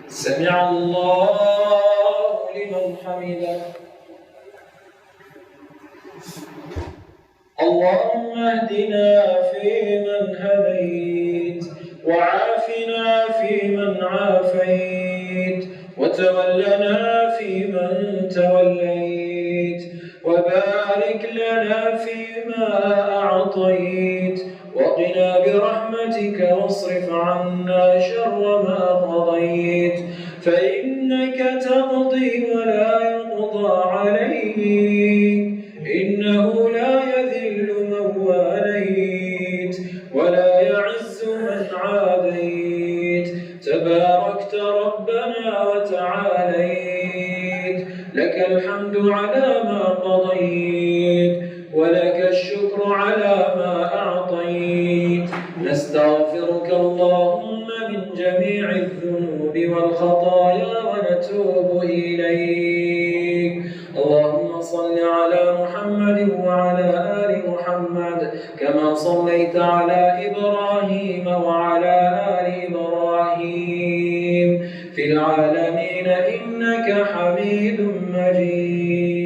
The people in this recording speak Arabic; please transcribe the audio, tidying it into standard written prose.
سمع الله لمن حمده. اللهم اهدنا فيمن هديت، وعافنا فيمن عافيت، وتولنا فيمن توليت، وبارك لنا فيما أعطيت، وقنا برحمتك واصرف عنا شر ما قضيت، فإنك تقضي ولا يقضى عليك، إنه لا يذل من واليت ولا يعز من عاديت، تباركت ربنا وتعاليت، لك الحمد على ما قضيت، ولك الشكر على ما أعطيت. نستغفرك اللهم من جميع الذنوب والخطايا ونتوب إليك. اللهم صل على محمد وعلى آل محمد كما صليت على إبراهيم وعلى آل إبراهيم في العالمين إنك حميد مجيد.